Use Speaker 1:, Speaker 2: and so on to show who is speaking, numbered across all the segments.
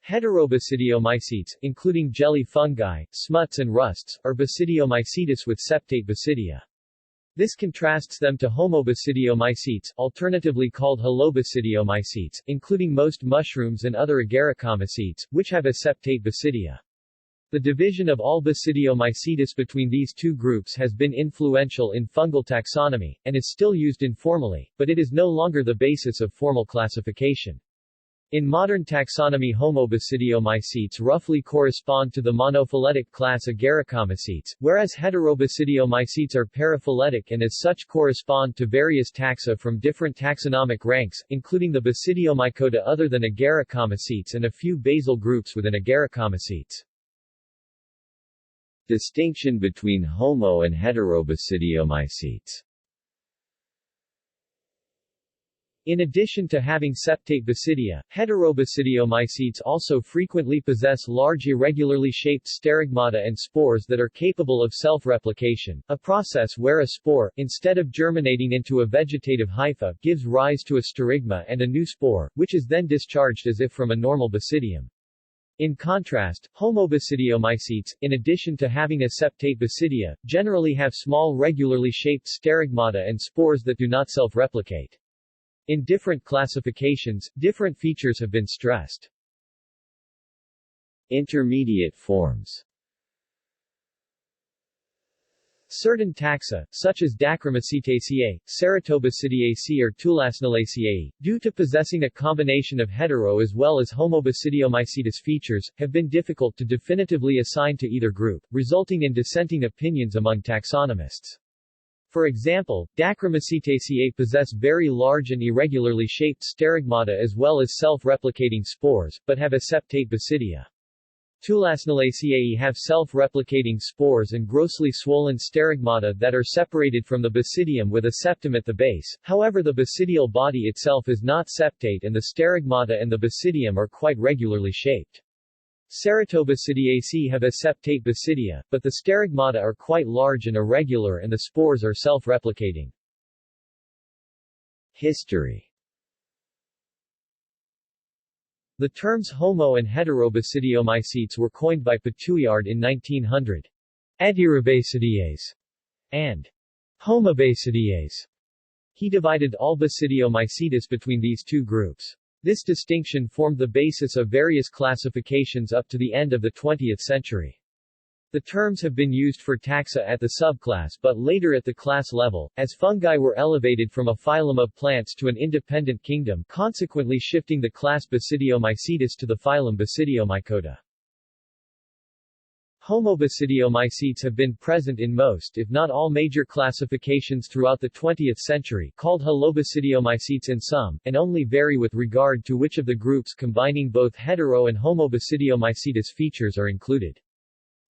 Speaker 1: Heterobasidiomycetes, including jelly fungi, smuts and rusts, are basidiomycetes with septate basidia. This contrasts them to homobasidiomycetes, alternatively called halobasidiomycetes, including most mushrooms and other agaricomycetes, which have a septate basidia. The division of all basidiomycetes between these two groups has been influential in fungal taxonomy, and is still used informally, but it is no longer the basis of formal classification. In modern taxonomy, homobasidiomycetes roughly correspond to the monophyletic class agaricomycetes, whereas heterobasidiomycetes are paraphyletic and as such correspond to various taxa from different taxonomic ranks, including the Basidiomycota other than agaricomycetes and a few basal groups within agaricomycetes. Distinction between homo and heterobasidiomycetes. In addition to having septate basidia, heterobasidiomycetes also frequently possess large irregularly shaped sterigmata and spores that are capable of self-replication, a process where a spore, instead of germinating into a vegetative hypha, gives rise to a sterigma and a new spore, which is then discharged as if from a normal basidium. In contrast, homobasidiomycetes, in addition to having a septate basidia, generally have small regularly shaped sterigmata and spores that do not self-replicate. In different classifications, different features have been stressed. Intermediate forms. Certain taxa, such as Dacrymycetaceae, Ceratobasidiaceae or Tulasnolaceae, due to possessing a combination of hetero as well as homobasidiomycetes features, have been difficult to definitively assign to either group, resulting in dissenting opinions among taxonomists. For example, Dacrymycetaceae possess very large and irregularly shaped sterigmata as well as self-replicating spores, but have a septate basidia. Tulasnolaceae have self-replicating spores and grossly swollen sterigmata that are separated from the basidium with a septum at the base, however the basidial body itself is not septate and the sterigmata and the basidium are quite regularly shaped. Ceratobasidiaceae have a septate basidia, but the sterigmata are quite large and irregular and the spores are self-replicating. History. The terms homo and heterobasidiomycetes were coined by Pitouillard in 1900. Heterobasidies and homobasidies. He divided all basidiomycetes between these two groups. This distinction formed the basis of various classifications up to the end of the 20th century. The terms have been used for taxa at the subclass but later at the class level, as fungi were elevated from a phylum of plants to an independent kingdom, consequently shifting the class Basidiomycetes to the phylum Basidiomycota. Homobasidiomycetes have been present in most if not all major classifications throughout the 20th century, called halobasidiomycetes in some, and only vary with regard to which of the groups combining both hetero and homobasidiomycetes features are included.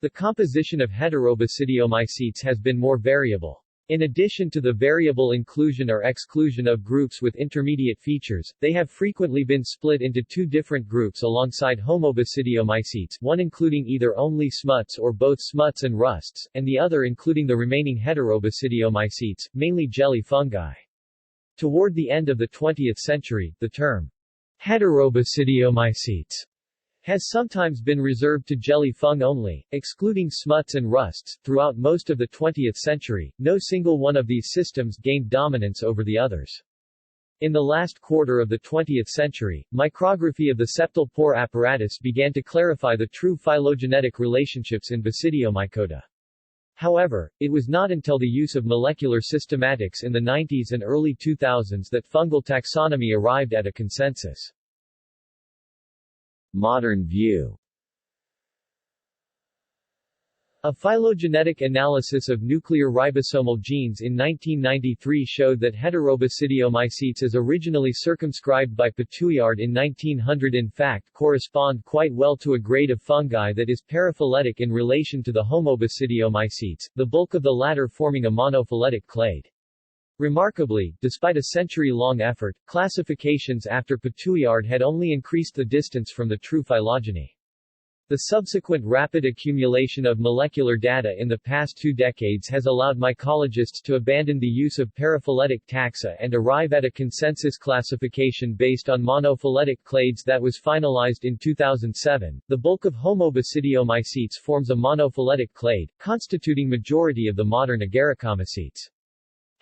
Speaker 1: The composition of heterobasidiomycetes has been more variable. In addition to the variable inclusion or exclusion of groups with intermediate features, they have frequently been split into two different groups alongside homobasidiomycetes, one including either only smuts or both smuts and rusts, and the other including the remaining heterobasidiomycetes, mainly jelly fungi. Toward the end of the 20th century, the term heterobasidiomycetes has sometimes been reserved to jelly fung only, excluding smuts and rusts. Throughout most of the 20th century, no single one of these systems gained dominance over the others. In the last quarter of the 20th century, micrography of the septal pore apparatus began to clarify the true phylogenetic relationships in Basidiomycota. However, it was not until the use of molecular systematics in the 90s and early 2000s that fungal taxonomy arrived at a consensus. Modern view. A phylogenetic analysis of nuclear ribosomal genes in 1993 showed that Heterobasidiomycetes as originally circumscribed by Pitouillard in 1900 in fact correspond quite well to a grade of fungi that is paraphyletic in relation to the Homobasidiomycetes, the bulk of the latter forming a monophyletic clade. Remarkably, despite a century-long effort, classifications after Pitouillard had only increased the distance from the true phylogeny. The subsequent rapid accumulation of molecular data in the past 2 decades has allowed mycologists to abandon the use of paraphyletic taxa and arrive at a consensus classification based on monophyletic clades that was finalized in 2007. The bulk of Homobasidiomycetes forms a monophyletic clade, constituting majority of the modern Agaricomycetes.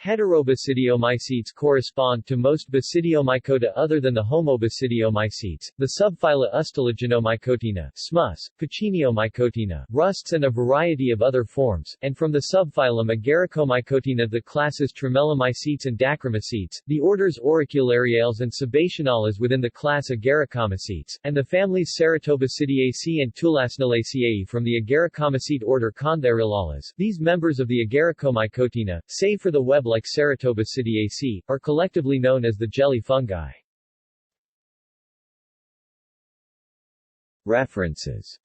Speaker 1: Heterobasidiomycetes correspond to most Basidiomycota other than the Homobasidiomycetes, the subphyla Ustulaginomycotina, Smus, Paciniomycotina, Rusts and a variety of other forms, and from the subphylum Agaricomycotina the classes Tremellomycetes and Dacrymycetes, the orders Auriculariales and Sebaceanales within the class Agaricomycetes, and the families Ceratobasidiaceae and Tulasnalaceae from the Agaricomycete order Contherilalas. These members of the Agaricomycotina, save for the web like Ceratobasidiaceae, are collectively known as the jelly fungi. References